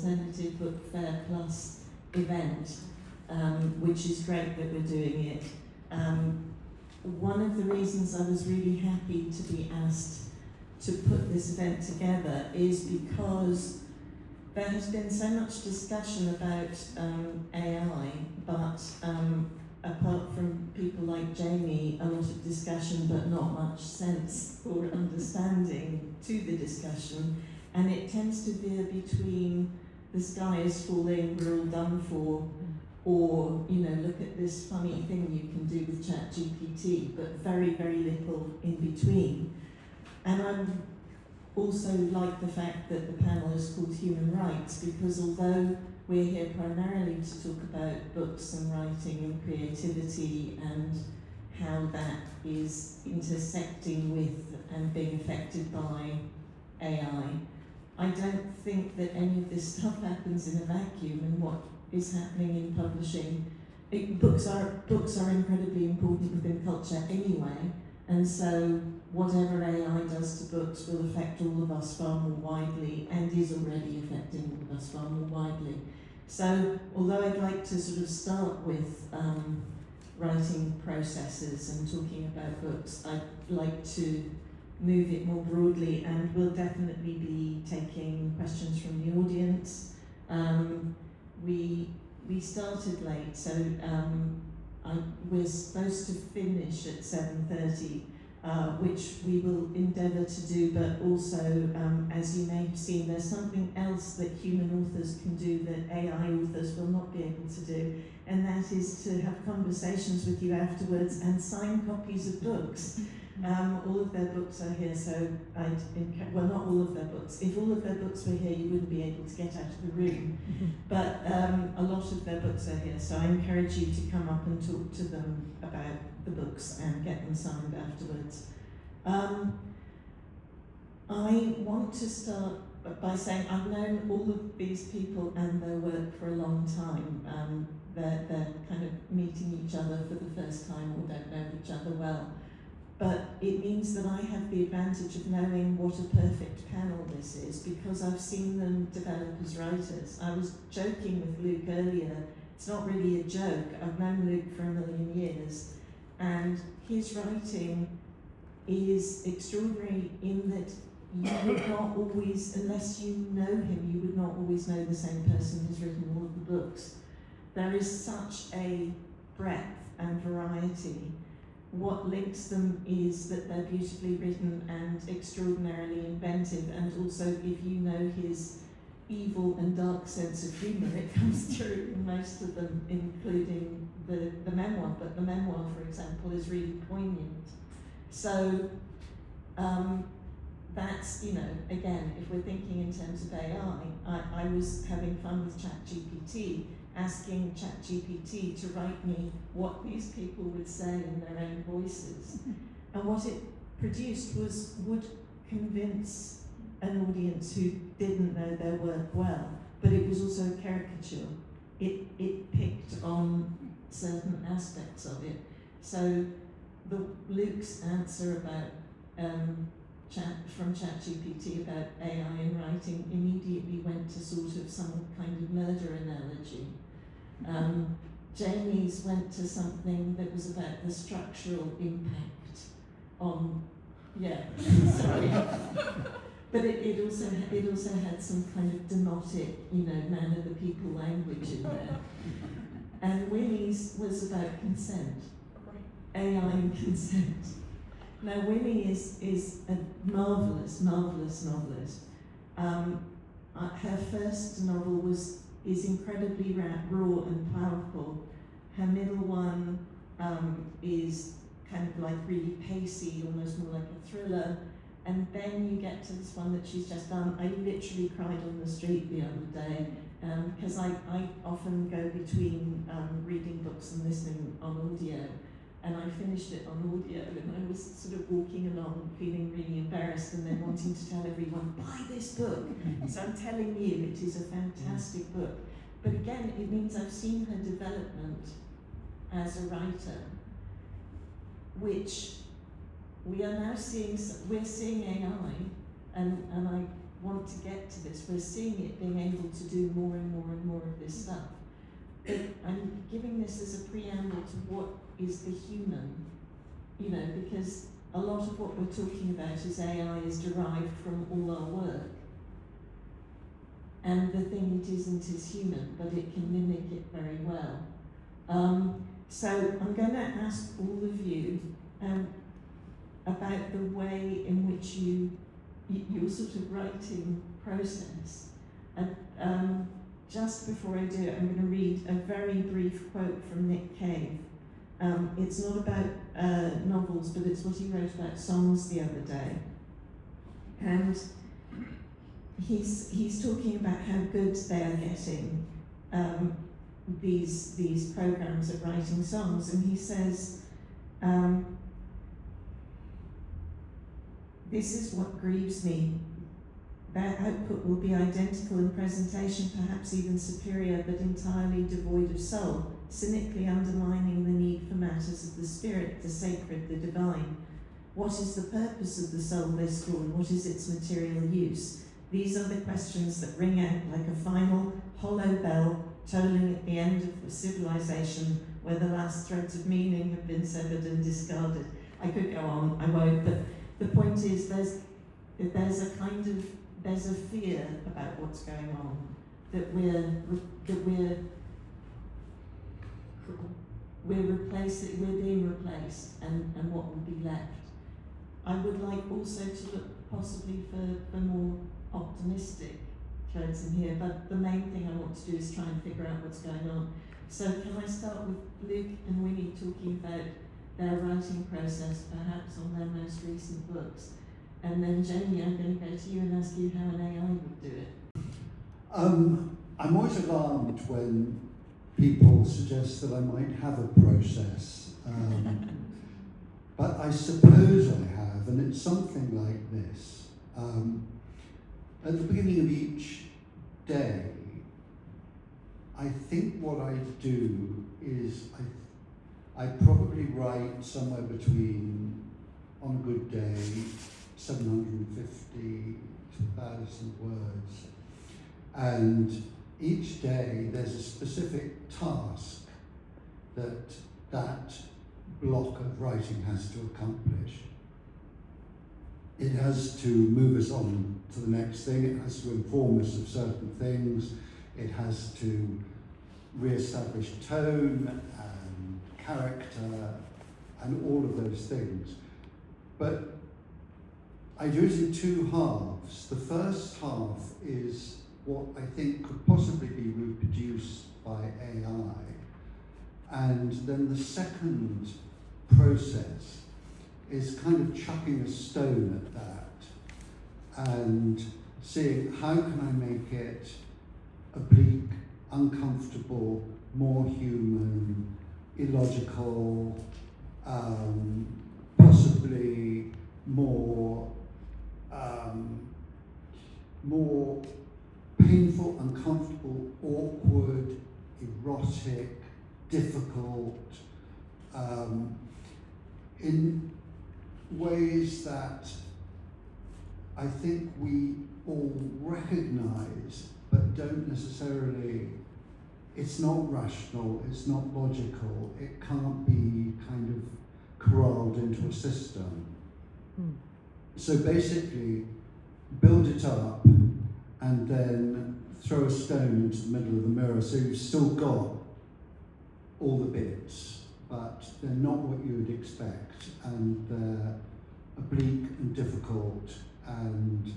Alternative Book Fair Plus event, which is great that we're doing it. One of the reasons I was really happy to be asked to put this event together is because there has been so much discussion about AI, but apart from people like Jamie, a lot of discussion but not much sense or understanding to the discussion, and it tends to veer between the sky is falling, we're all done for, or, you know, look at this funny thing you can do with ChatGPT, but very, very little in between. And I also like the fact that the panel is called Human Rights, because although we're here primarily to talk about books and writing and creativity and how that is intersecting with and being affected by AI, I don't think that any of this stuff happens in a vacuum, and what is happening in publishing. Books are incredibly important within culture anyway, and so whatever AI does to books will affect all of us far more widely, and is already affecting all of us far more widely. So although I'd like to sort of start with writing processes and talking about books, I'd like to move it more broadly, and we'll definitely be taking questions from the audience. We started late, so we're supposed to finish at 7:30, which we will endeavour to do, but also, as you may have seen, there's something else that human authors can do that AI authors will not be able to do, and that is to have conversations with you afterwards and sign copies of books. All of their books are here, so well, not all of their books. If all of their books were here, you wouldn't be able to get out of the room. But a lot of their books are here, so I encourage you to come up and talk to them about the books and get them signed afterwards. I want to start by saying I've known all of these people and their work for a long time. They're kind of meeting each other for the first time or don't know each other well. But it means that I have the advantage of knowing what a perfect panel this is, because I've seen them develop as writers. I was joking with Luke earlier, it's not really a joke, I've known Luke for a million years, and his writing is extraordinary in that you would not always, unless you know him, you would not always know the same person who's written all of the books. There is such a breadth and variety. What links them is that they're beautifully written and extraordinarily inventive, and also if you know his evil and dark sense of humour, it comes through in most of them, including the memoir, but the memoir, for example, is really poignant. So that's, you know, again, if we're thinking in terms of AI, I was having fun with ChatGPT, asking ChatGPT to write me what these people would say in their own voices. And what it produced would convince an audience who didn't know their work well, but it was also a caricature. It picked on certain aspects of it. So Luke's answer about from ChatGPT about AI and writing immediately went to sort of some kind of murder analogy. Jamie's went to something that was about the structural impact on, sorry. But it also had some kind of demotic, you know, man of the people language in there. And Winnie's was about consent, AI and consent. Now Winnie is a marvellous novelist. Her first novel is incredibly raw and powerful. Her middle one is kind of like really pacey, almost more like a thriller. And then you get to this one that she's just done. I literally cried on the street the other day, because I often go between reading books and listening on audio. And I finished it on audio, and I was sort of walking along feeling really embarrassed and then wanting to tell everyone, buy this book. So I'm telling you, it is a fantastic book. But again, it means I've seen her development as a writer, which we are now seeing, we're seeing AI, and I want to get to this. We're seeing it being able to do more and more and more of this stuff. But I'm giving this as a preamble to what is the human, you know, because a lot of what we're talking about is AI is derived from all our work. And the thing it isn't is human, but it can mimic it very well. So I'm going to ask all of you about the way in which your sort of writing process. And just before I do it, I'm going to read a very brief quote from Nick Cave. It's not about novels, but it's what he wrote about songs the other day. And he's talking about how good they are getting, these programs of writing songs, and he says, this is what grieves me. Their output will be identical in presentation, perhaps even superior, but entirely devoid of soul, cynically undermining the need for matters of the spirit, the sacred, the divine. What is the purpose of the soul, they scorn? What is its material use? These are the questions that ring out like a final, hollow bell tolling at the end of the civilization where the last threads of meaning have been severed and discarded. I could go on, I won't, but the point is there's a fear about what's going on, that we're being replaced, and what will be left. I would like also to look possibly for more optimistic threads in here, but the main thing I want to do is try and figure out what's going on. So can I start with Luke and Winnie talking about their writing process, perhaps on their most recent books? And then Jamie, I'm going to go to you and ask you how an AI would do it. I'm always alarmed when people suggest that I might have a process, but I suppose I have, and it's something like this. At the beginning of each day, I think what I do is I probably write somewhere between, on a good day, 750 to 1,000 words. And each day there's a specific task that block of writing has to accomplish. It has to move us on to the next thing, it has to inform us of certain things, it has to re-establish tone and character and all of those things. But I do it in two halves. The first half is what I think could possibly be reproduced by AI. And then the second process is kind of chucking a stone at that and seeing how can I make it oblique, uncomfortable, more human, illogical, possibly more painful, uncomfortable, awkward, erotic, difficult, in ways that I think we all recognize, but don't necessarily, it's not rational, it's not logical, it can't be kind of corralled into a system. So basically, build it up and then throw a stone into the middle of the mirror so you've still got all the bits, but they're not what you would expect, and they're oblique and difficult, and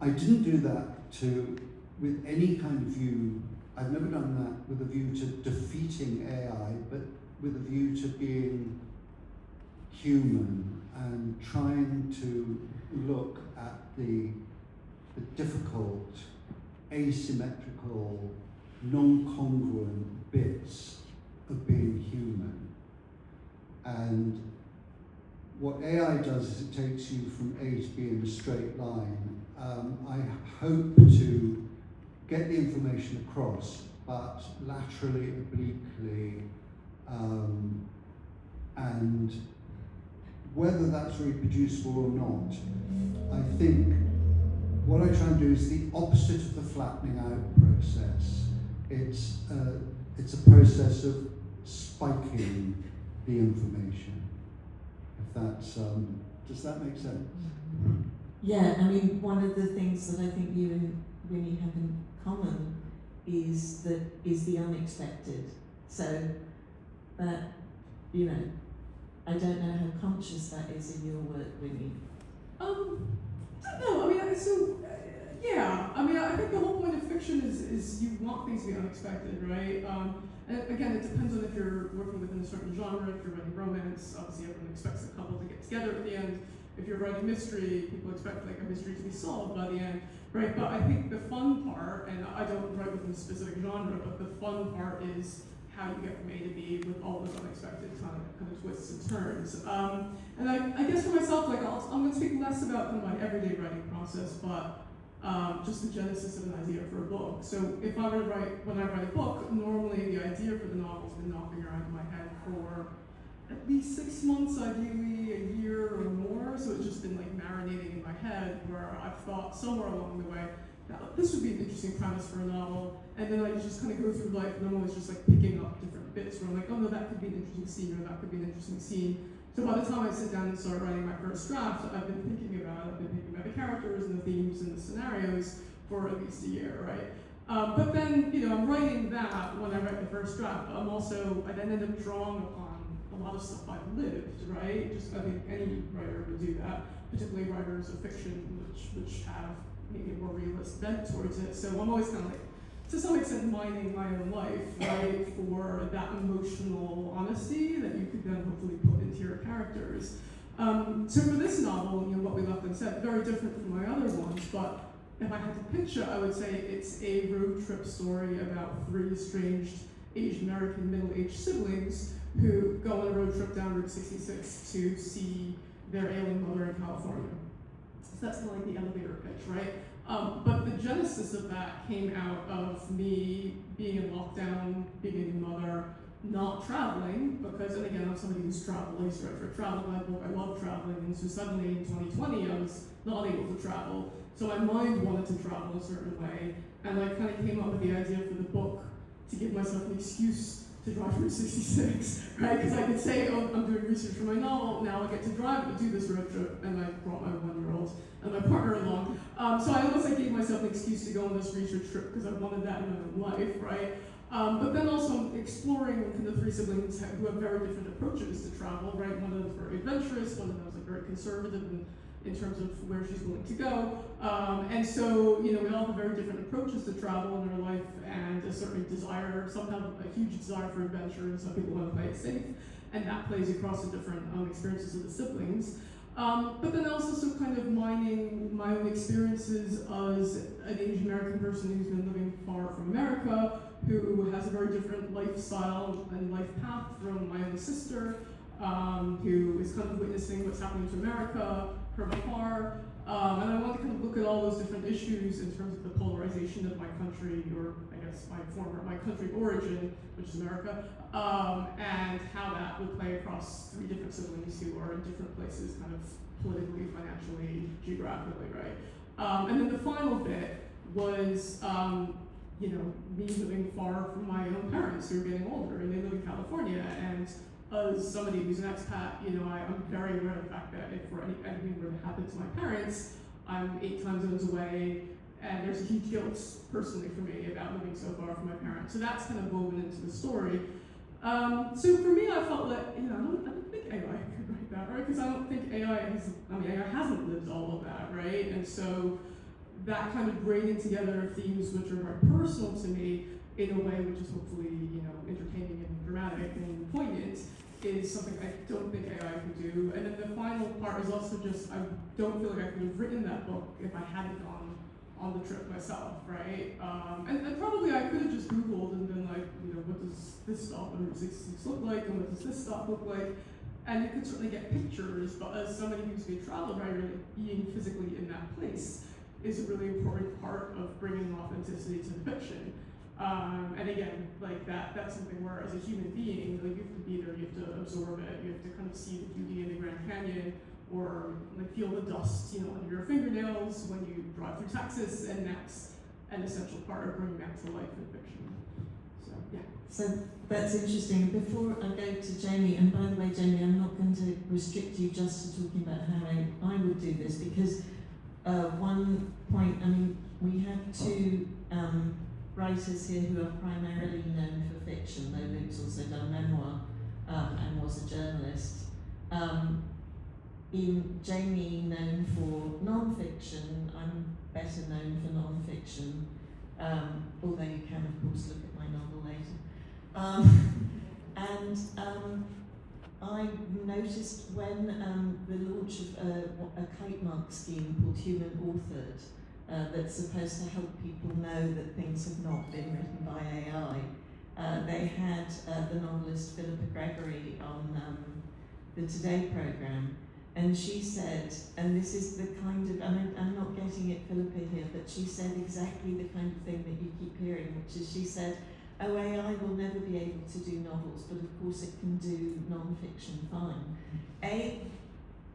I didn't do that with any kind of view. I've never done that with a view to defeating AI, but with a view to being human and trying to look at the difficult, asymmetrical, non-congruent bits of being human. And what AI does is it takes you from A to B in a straight line. I hope to get the information across, but laterally, obliquely, and whether that's reproducible or not, I think what I try and do is the opposite of the flattening out process. It's a process of spiking the information. If that's does that make sense? Yeah, I mean, one of the things that I think you and Winnie have in common is the unexpected. So that, you know, I don't know how conscious that is in your work, Winnie. I don't know. I mean, yeah. I mean, I think the whole point of fiction is you want things to be unexpected, right? And again, it depends on if you're working within a certain genre. If you're writing romance, obviously everyone expects the couple to get together at the end. If you're writing mystery, people expect like a mystery to be solved by the end, right? But I think the fun part, and I don't write within a specific genre, but the fun part is how you get from A to B with all those unexpected kind of twists and turns. And I guess for myself, like I'm going to speak less about kind of my everyday writing process, but just the genesis of an idea for a book. So if I were to when I write a book, normally the idea for the novel's been knocking around in my head for at least 6 months, ideally a year or more. So it's just been like marinating in my head, where I've thought somewhere along the way, now, this would be an interesting premise for a novel, and then I just kind of go through life and I'm always just like picking up different bits where I'm like, oh no, that could be an interesting scene, or that could be an interesting scene. So by the time I sit down and start writing my first draft, I've been thinking about the characters and the themes and the scenarios for at least a year, right? But then, you know, I'm writing that when I write the first draft, but I then end up drawing upon a lot of stuff I've lived, right? Just, I think any writer would do that, particularly writers of fiction, which have maybe a more realist bent towards it. So I'm always kind of like, to some extent, mining my own life, right, for that emotional honesty that you could then hopefully put into your characters. So for this novel, you know, What We Left Unsaid, very different from my other ones, but if I had to pitch it, I would say it's a road trip story about 3 estranged Asian American middle-aged siblings who go on a road trip down Route 66 to see their ailing mother in California. So that's kind of like the elevator pitch, right? But the genesis of that came out of me being in lockdown, being a new mother, not traveling, because, and again, I'm somebody who's traveled. I used to write for a travel guidebook. I love traveling, and so suddenly in 2020, I was not able to travel. So my mind wanted to travel a certain way, and I kind of came up with the idea for the book to give myself an excuse to drive Route 66, right? Because I could say, oh, I'm doing research for my novel, now I get to drive to do this road trip, and I brought my 1-year-old and my partner along. So I almost gave myself an excuse to go on this research trip because I wanted that in my own life, right? But then also exploring the 3 siblings who have very different approaches to travel, right? One of them was very adventurous, one of them was like very conservative in terms of where she's willing to go. And so, you know, we all have very different approaches to travel in our life, and a certain desire, sometimes a huge desire for adventure, and some people want to play it safe, and that plays across the different experiences of the siblings. But then also kind of mining my own experiences as an Asian American person who's been living far from America, who has a very different lifestyle and life path from my own sister, who is kind of witnessing what's happening to America from afar. And I want to kind of look at all those different issues in terms of the polarization of my country, or I guess my country of origin, which is America, and how that would play across 3 different siblings who are in different places, kind of politically, financially, geographically, right? And then the final bit was, you know, me living far from my own parents who are getting older, and they live in California, and as somebody who's an expat, you know, I'm very aware of the fact that if anything were to happen to my parents, I'm 8 time zones away, and there's a huge guilt personally for me about living so far from my parents. So that's kind of woven into the story. So for me, I felt that, you know, I don't think AI could write that, right? Because I don't think AI hasn't lived all of that, right? And so that kind of braiding together themes which are very personal to me in a way which is hopefully, you know, entertaining and dramatic and poignant, is something I don't think AI could do. And then the final part is also just, I don't feel like I could have written that book if I hadn't gone on the trip myself, right? And probably I could have just Googled and been like, you know, what does this stop on Route 66 look like, and what does this stop look like? And you could certainly get pictures, but as somebody who's been a travel writer, being physically in that place is a really important part of bringing authenticity to the fiction. And again, like that's something where as a human being, like you have to be there, you have to absorb it, you have to kind of see the beauty in the Grand Canyon, or like feel the dust, under your fingernails when you drive through Texas, and that's an essential part of bringing that to life in fiction. So yeah. So that's interesting. Before I go to Jamie, and by the way, Jamie, I'm not going to restrict you just to talking about how I would do this, because one point, I mean, we have two writers here who are primarily known for fiction, though Luke's also done memoir and was a journalist. In Jamie, known for non-fiction, I'm better known for non-fiction, although you can, of course, look at my novel later. I noticed when the launch of a kite mark scheme called Human Authored, that's supposed to help people know that things have not been written by AI, they had the novelist Philippa Gregory on the Today programme, and she said, and this is the kind of, I'm not getting it Philippa here, but she said exactly the kind of thing that you keep hearing, which is she said, oh, AI will never be able to do novels, but of course it can do non-fiction fine.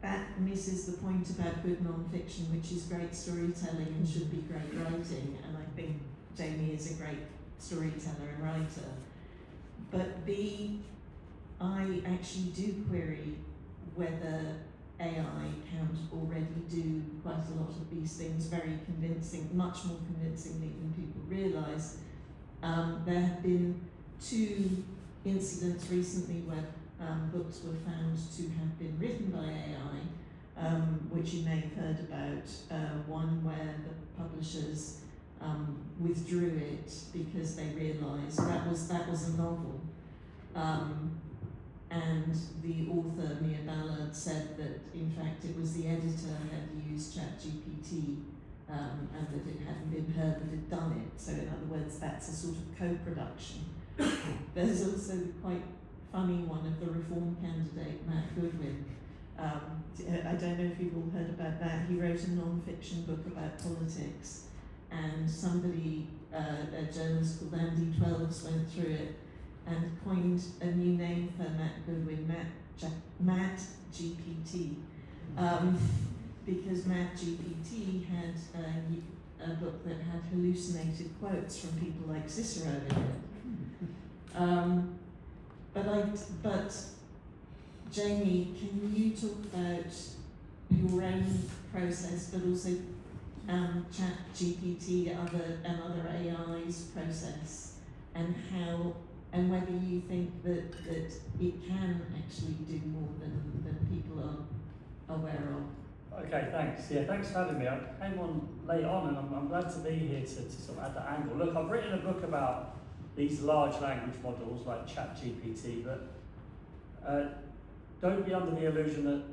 That misses the point about good non-fiction, which is great storytelling and should be great writing, and I think Jamie is a great storyteller and writer. But B, I actually do query whether AI can already do quite a lot of these things very convincing, much more convincingly than people realise. There have been 2 incidents recently where books were found to have been written by AI, which you may have heard about. One where the publishers withdrew it because they realised that was a novel. And the author, Mia Ballard, said that in fact it was the editor had used ChatGPT and that it hadn't been her that had done it. So in other words, that's a sort of co-production. There's also the quite funny one of the Reform candidate, Matt Goodwin. I don't know if you've all heard about that. He wrote a non-fiction book about politics, and somebody, a journalist called Andy Twelves, went through it and coined a new name for Matt Goodwin, Matt GPT, because Matt GPT had a book that had hallucinated quotes from people like Cicero in it. But Jamie, can you talk about your own process, but also ChatGPT and other AI's process, and how, and whether you think that it can actually do more than people are aware of? Okay, thanks. Yeah, thanks for having me. I came on late on, and I'm glad to be here to sort of add that angle. Look, I've written a book about these large language models like ChatGPT, but don't be under the illusion that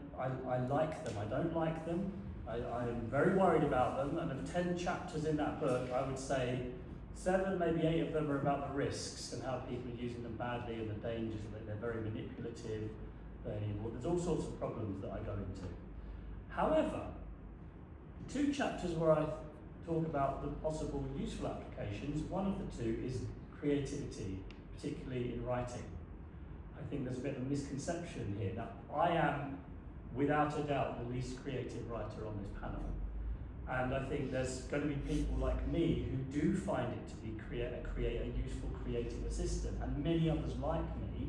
I like them. I don't like them. I'm very worried about them, and of 10 chapters in that book, I would say 7, maybe 8 of them are about the risks and how people are using them badly and the dangers, that they're very manipulative. There's all sorts of problems that I go into. However, 2 chapters where I talk about the possible useful applications, one of the 2 is creativity, particularly in writing. I think there's a bit of a misconception here. Now, I am, without a doubt, the least creative writer on this panel. And I think there's going to be people like me who do find it to be create a useful creative assistant, and many others like me,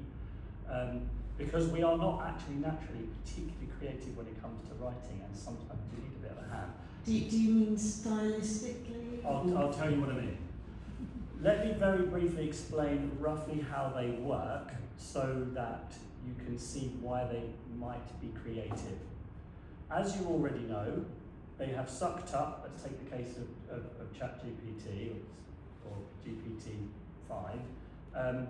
because we are not actually naturally particularly creative when it comes to writing, and sometimes we need a bit of a hand. Do you mean stylistically? I'll tell you what I mean. Let me very briefly explain roughly how they work so that you can see why they might be creative. As you already know, they have sucked up, let's take the case of ChatGPT or GPT-5,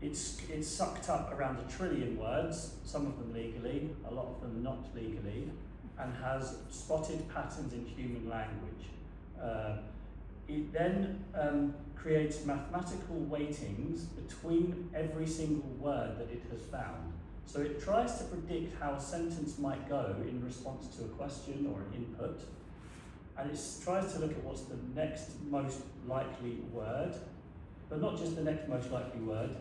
it's sucked up around 1 trillion words, some of them legally, a lot of them not legally, and has spotted patterns in human language. It then creates mathematical weightings between every single word that it has found. So it tries to predict how a sentence might go in response to a question or an input, and it tries to look at what's the next most likely word, but not just the next most likely word,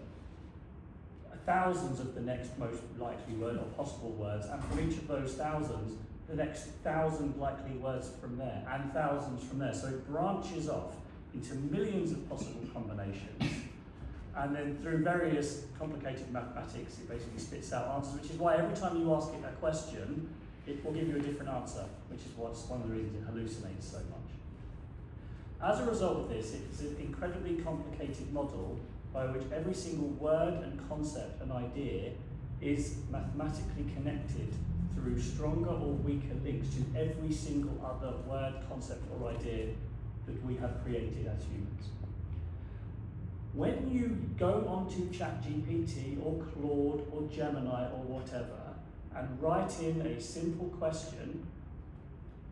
thousands of the next most likely word or possible words, and from each of those thousands, the next 1,000 likely words from there, and thousands from there. So it branches off into millions of possible combinations, and then through various complicated mathematics, it basically spits out answers, which is why every time you ask it a question, it will give you a different answer, which is what's one of the reasons it hallucinates so much. As a result of this, it's an incredibly complicated model by which every single word and concept and idea is mathematically connected through stronger or weaker links to every single other word, concept or idea that we have created as humans. When you go onto ChatGPT or Claude or Gemini or whatever and write in a simple question,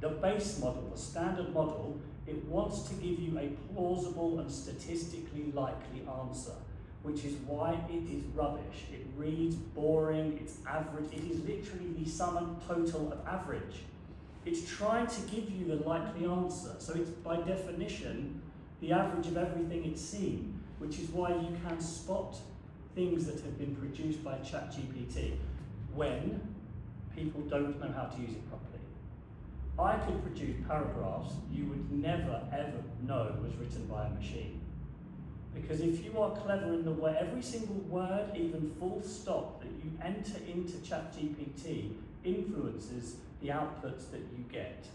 the base model, the standard model, it wants to give you a plausible and statistically likely answer, which is why it is rubbish. It reads boring, it's average, it is literally the sum and total of average. It's trying to give you the likely answer, so it's by definition the average of everything it's seen, which is why you can spot things that have been produced by ChatGPT when people don't know how to use it properly. I could produce paragraphs you would never ever know was written by a machine. Because if you are clever in the way, every single word, even full stop, that you enter into ChatGPT influences the outputs that you get.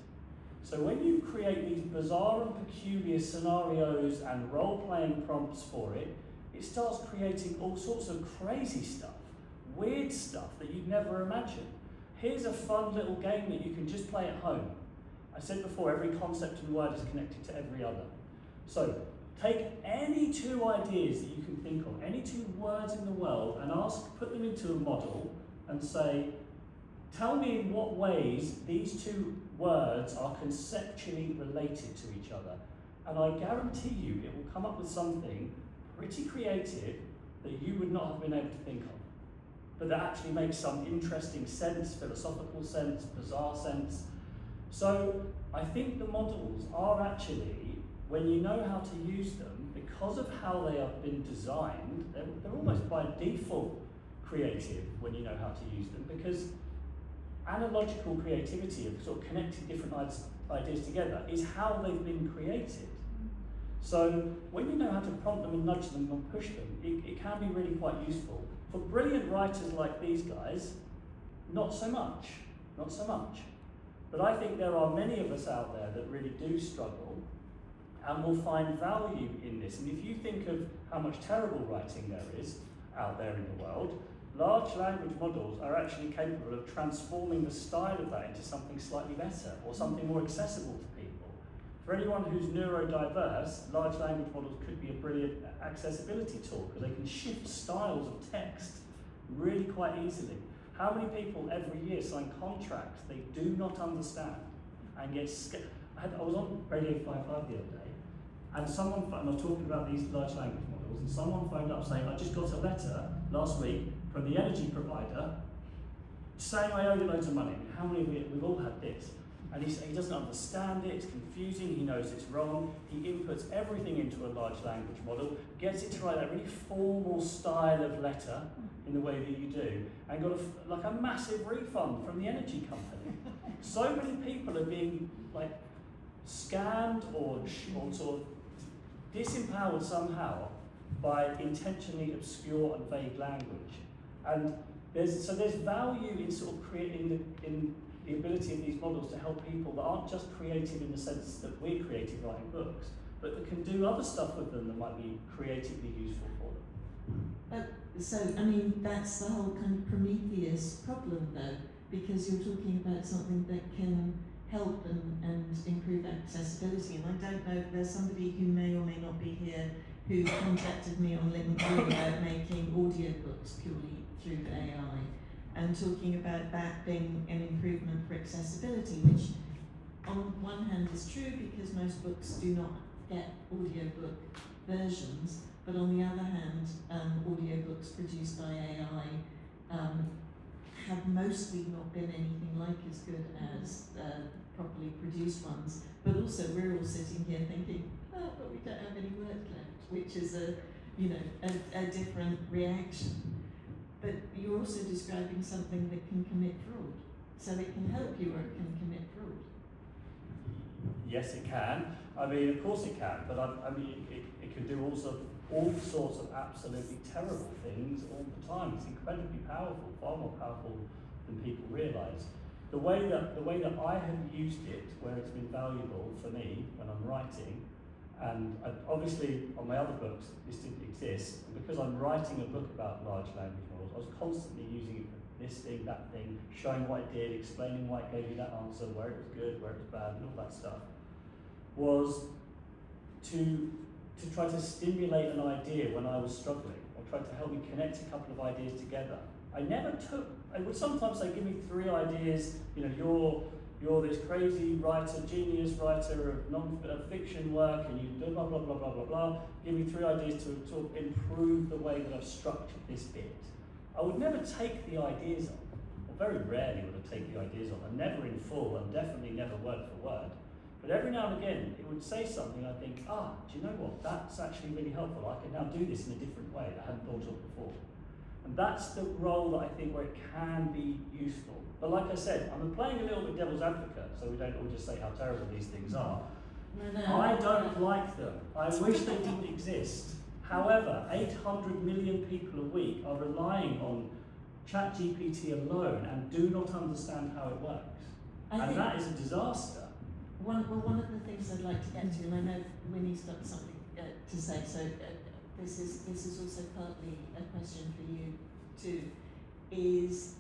So when you create these bizarre and peculiar scenarios and role-playing prompts for it, it starts creating all sorts of crazy stuff, weird stuff that you'd never imagine. Here's a fun little game that you can just play at home. I said before, every concept and word is connected to every other. So take any two ideas that you can think of, any two words in the world, and put them into a model and say, tell me in what ways these two words are conceptually related to each other. And I guarantee you it will come up with something pretty creative that you would not have been able to think of, but that actually makes some interesting sense, philosophical sense, bizarre sense. So I think the models are actually, when you know how to use them, because of how they have been designed, they're almost by default creative when you know how to use them, because analogical creativity of sort of connecting different ideas together is how they've been created. So when you know how to prompt them and nudge them and push them, it can be really quite useful. For brilliant writers like these guys, not so much, not so much. But I think there are many of us out there that really do struggle and will find value in this. And if you think of how much terrible writing there is out there in the world, large language models are actually capable of transforming the style of that into something slightly better or something more accessible to people. For anyone who's neurodiverse, large language models could be a brilliant accessibility tool because they can shift styles of text really quite easily. How many people every year sign contracts they do not understand and get scared? I was on Radio 55 the other day, and I was talking about these large language models, and someone phoned up saying, I just got a letter last week from the energy provider saying I owe you loads of money. How many of we've all had this? And he doesn't understand it, it's confusing, he knows it's wrong, he inputs everything into a large language model, gets it to write that really formal style of letter in the way that you do, and got a massive refund from the energy company. So many people are being scammed or sort of disempowered somehow by intentionally obscure and vague language. And there's value in sort of creating the ability of these models to help people that aren't just creative in the sense that we're creative writing books, but that can do other stuff with them that might be creatively useful for them. So, I mean, that's the whole kind of Prometheus problem though, because you're talking about something that can help and improve accessibility. And I don't know if there's somebody who may or may not be here who contacted me on LinkedIn about making audiobooks purely through AI and talking about that being an improvement for accessibility, which on one hand is true because most books do not get audiobook versions, but on the other hand, audiobooks produced by AI have mostly not been anything like as good as properly produced ones. But also we're all sitting here thinking, oh, but we don't have any words left, which is a different reaction. but you're also describing something that can commit fraud. So it can help you or it can commit fraud. Yes, it can. I mean, of course it can, but I mean, it can do all sorts of absolutely terrible things all the time. It's incredibly powerful, far more powerful than people realise. The way that I have used it, where it's been valuable for me when I'm writing, and obviously on my other books this didn't exist, and because I'm writing a book about large language models, I was constantly using it for this thing, that thing, showing what it did, explaining why it gave me that answer, where it was good, where it was bad, and all that stuff, was to try to stimulate an idea when I was struggling, or try to help me connect a couple of ideas together. I would sometimes say, give me 3 ideas, you know, you're this crazy writer, genius writer of non-fiction work, and you do blah, blah, blah, blah, blah, blah. Give me 3 ideas to sort of improve the way that I've structured this bit. I would never take the ideas on, or very rarely would I take the ideas on, and never in full, and definitely never word for word. But every now and again, it would say something, I think, do you know what, that's actually really helpful. I can now do this in a different way that I hadn't thought of before. And that's the role that I think where it can be useful. But like I said, I'm playing a little bit devil's advocate, so we don't all just say how terrible these things are. No. I don't like them. I wish they didn't exist. However, 800 million people a week are relying on ChatGPT alone and do not understand how it works. And that is a disaster. One of the things I'd like to get to, and I know Winnie's got something to say, so this is also partly a question for you too, is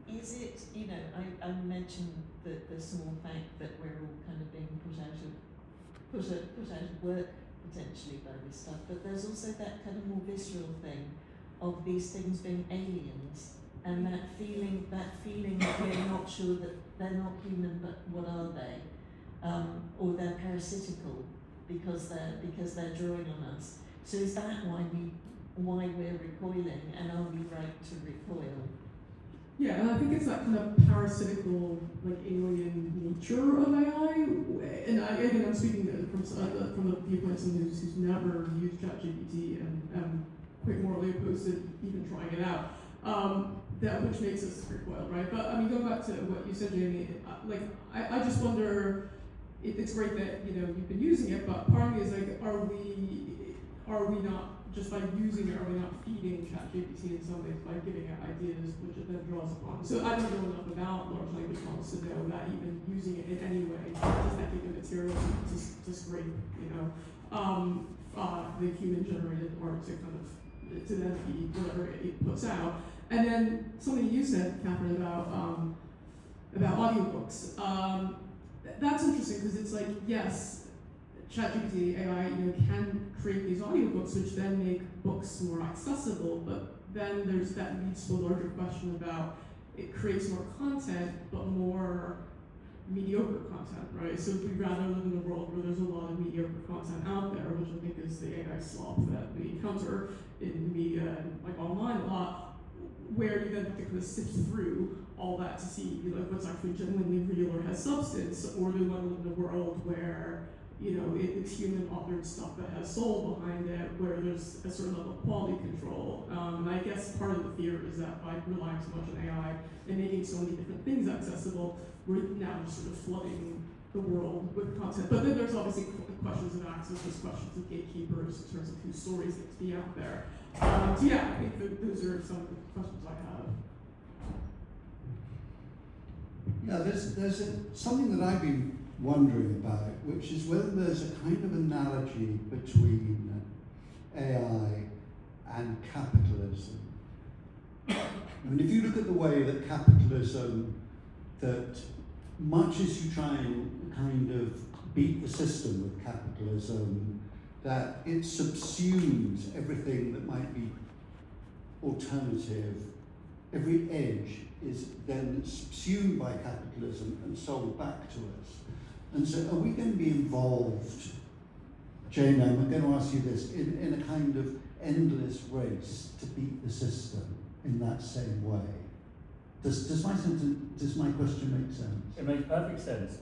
it, you know, I mentioned the small fact that we're all kind of being put out of work potentially by this stuff, but there's also that kind of more visceral thing of these things being aliens, and that feeling that we're not sure that they're not human, but what are they? Or they're parasitical because they're drawing on us. So is that why we're recoiling, and are we right to recoil? Yeah, and I think it's that kind of parasitical, like alien nature of AI. And I'm speaking from the viewpoint of someone who's never used ChatGPT and quite morally opposed to even trying it out. That which makes us recoil, right? But I mean, going back to what you said, Jamie, I just wonder. It's great that you've been using it, but part of me is like, are we not, just by using it, are we not feeding ChatGPT in some ways by giving it ideas which it then draws upon? So I don't know enough about large language models to know that even using it in any way does that give it material to scrape, the human generated art to kind of to then feed whatever it puts out. And then something you said, Catherine, about audiobooks. That's interesting because it's like, yes, ChatGPT AI can create these audiobooks which then make books more accessible, but then that leads to a larger question about it creates more content, but more mediocre content, right? So we'd rather live in a world where there's a lot of mediocre content out there, which I think is the AI slop that we encounter in media and like online a lot, where you then have to kind of sift through all that to see what's actually genuinely real or has substance, or do we want to live in a world where it's human authored stuff that has soul behind it, where there's a certain level of quality control. And I guess part of the fear is that by relying so much on AI and making so many different things accessible, we're now just sort of flooding the world with content. But then there's obviously questions of access, there's questions of gatekeepers in terms of whose stories get to be out there. So yeah, I think those are some of the questions I have. Yeah, there's something that I've been wondering about, which is whether there's a kind of analogy between AI and capitalism. I mean, if you look at the way that capitalism, that much as you try and kind of beat the system with capitalism, that it subsumes everything that might be alternative. Every edge is then subsumed by capitalism and sold back to us. And so are we going to be involved, Jane, I'm going to ask you this, in a kind of endless race to beat the system in that same way? Does my question make sense? It makes perfect sense.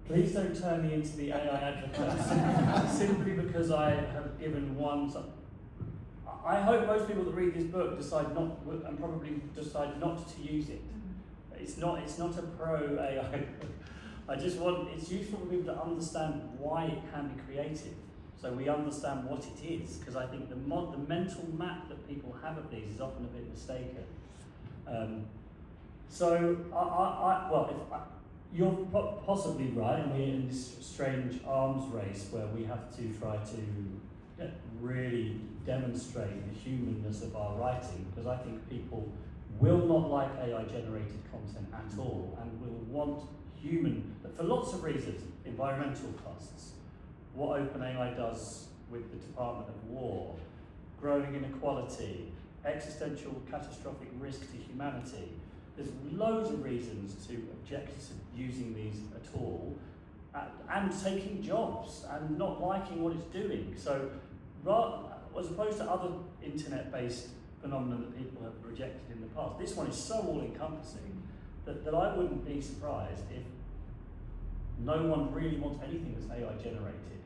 Please don't turn me into the AI advocate simply because I have given one. I hope most people that read this book decide not, and probably decide not to use it. It's not a pro AI book. It's useful for people to understand why it can be creative, so we understand what it is, because I think the mental map that people have of these is often a bit mistaken. You're possibly right, and we're in this strange arms race where we have to try to really demonstrate the humanness of our writing, because I think people will not like AI-generated content at all, and will want human, but for lots of reasons, environmental costs, what OpenAI does with the Department of War, growing inequality, existential catastrophic risk to humanity. There's loads of reasons to object to using these at all, and taking jobs and not liking what it's doing. So, as opposed to other internet-based phenomena that people have rejected in the past, this one is so all-encompassing that I wouldn't be surprised if no one really wants anything that's AI-generated.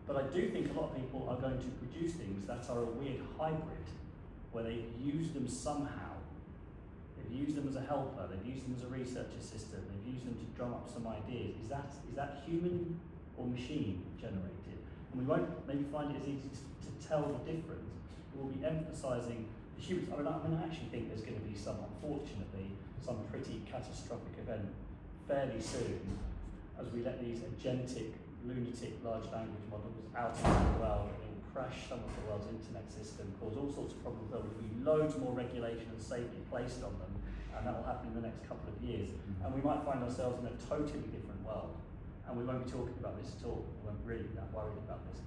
But I do think a lot of people are going to produce things that are a weird hybrid, where they use them somehow. They've used them as a helper, they've used them as a research assistant, they've used them to drum up some ideas. Is that human or machine generated? And we won't maybe find it as easy to tell the difference. We'll be emphasising the humans. I actually think there's going to be unfortunately, some pretty catastrophic event fairly soon as we let these agentic, lunatic large language models out into the world. It will crash some of the world's internet system, cause all sorts of problems. There will be loads more regulation and safety placed on them, and that will happen in the next couple of years. And we might find ourselves in a totally different world, and we won't be talking about this at all. We won't really be that worried about this.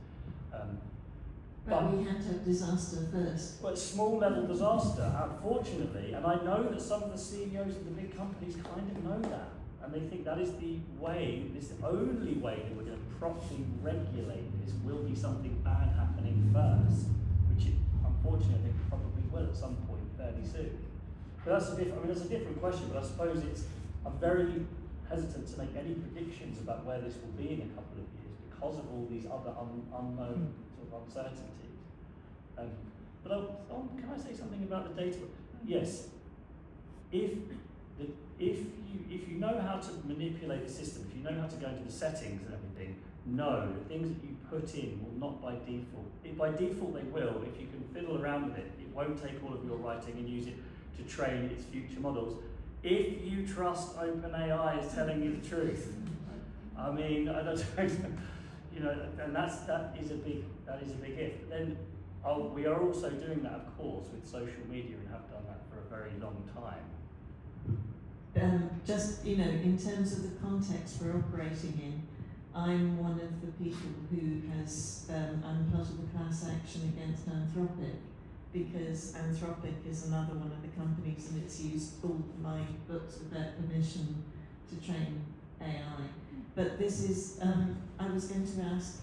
But we had to have disaster first. But small level disaster, unfortunately, and I know that some of the CEOs of the big companies kind of know that, and they think that is the way, this is the only way that we're going to properly regulate this. Will be something bad happening first, which it, unfortunately I think probably will at some point fairly soon. But that's that's a different question, but I suppose I'm very hesitant to make any predictions about where this will be in a couple of years because of all these other unknown sort of uncertainties. Can I say something about the data? Yes. If you know how to manipulate the system, if you know how to go into the settings and everything, no, the things that you put in will not by default. By default they will. If you can fiddle around with it, it won't take all of your writing and use it to train its future models. If you trust OpenAI is telling you the truth. I mean, I don't and that is a big if. But then we are also doing that, of course, with social media, and have done that for a very long time. Just, in terms of the context we're operating in, I'm one of the people who I'm part of the class action against Anthropic, because Anthropic is another one of the companies, and it's used all my books without permission to train AI. But this is, I was going to ask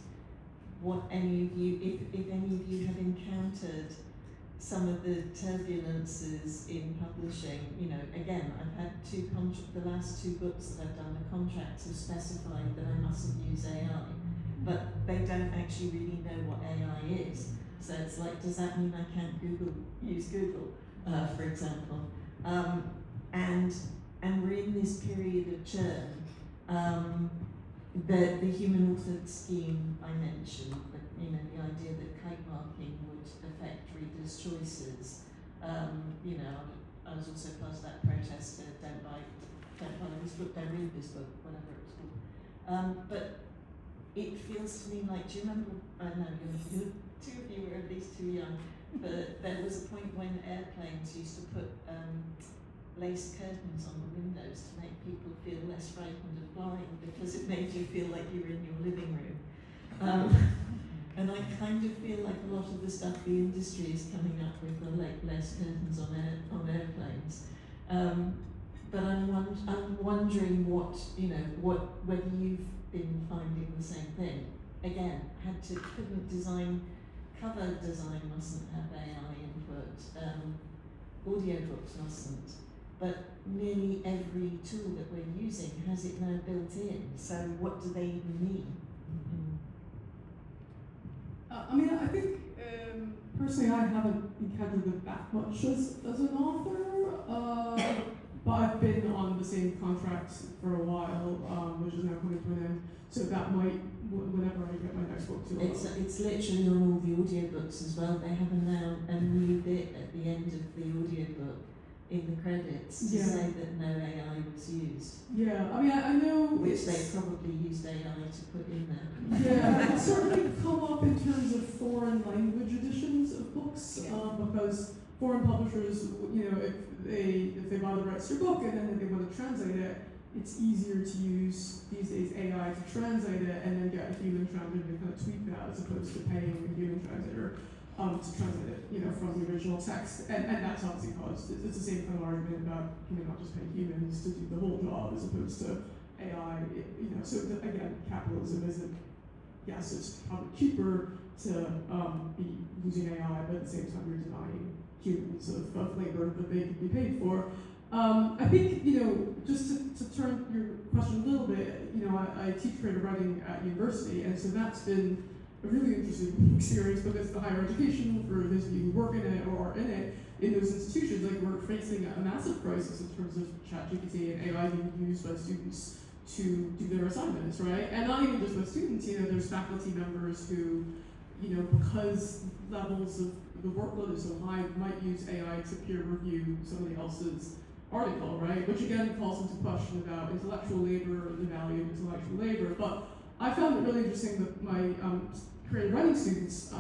what any of you, if any of you have encountered some of the turbulences in publishing. Again, I've had the last two books that I've done, the contracts have specified that I mustn't use AI, but they don't actually really know what AI is. So it's like, does that mean I can't use Google, for example? And we're in this period of churn. The human authored scheme I mentioned, but the idea that kite marking would affect readers' choices. I was also part of that protest to don't buy this book, don't read this book, whatever it was called. But it feels to me like, do you remember? I know you two of you were at least too young, but there was a point when airplanes used to put lace curtains on the windows to make people feel less frightened of flying, because it made you feel like you were in your living room. And I kind of feel like a lot of the stuff the industry is coming up with are like lace curtains on airplanes. But I'm wondering whether you've been finding the same thing. Again, cover design mustn't have AI input, audiobooks mustn't. But nearly every tool that we're using has it now built in. So what do they even mean? I think per personally, I haven't encountered it that much as an author, but I've been on the same contract for a while, which is now coming to an end. So that might, whenever I get my next book to It's literally on all the audiobooks as well. They have a new bit at the end of the audiobook in the credits to Yeah. say that no AI was used, Yeah, I mean, I know which it's- they probably used AI to put in there. Yeah, it's certainly come up in terms of foreign language editions of books, Yeah. because foreign publishers, you know, if they buy the rights to your book and then if they want to translate it, it's easier to use these days AI to translate it and then get a human translator to kind of tweak that as opposed to paying a human translator to translate it, you know, from the original text. And that's obviously caused, it's the same kind of argument about, you know, not just paying humans to do the whole job as opposed to AI, you know, so again, capitalism isn't, yes, it's probably cheaper to be using AI, but at the same time you're denying humans of labor that they could be paid for. I think, you know, just to turn your question a little bit, you know, I teach creative writing at university, and so that's been a really interesting experience because the higher education, for those of you who work in it or are in it, in those institutions, like we're facing a massive crisis in terms of ChatGPT and AI being used by students to do their assignments, right? And not even just by students, you know, there's faculty members who, you know, because levels of the workload is so high, might use AI to peer review somebody else's article, right? Which again calls into question about intellectual labor, the value of intellectual labor. But I found it really interesting that my creative writing students,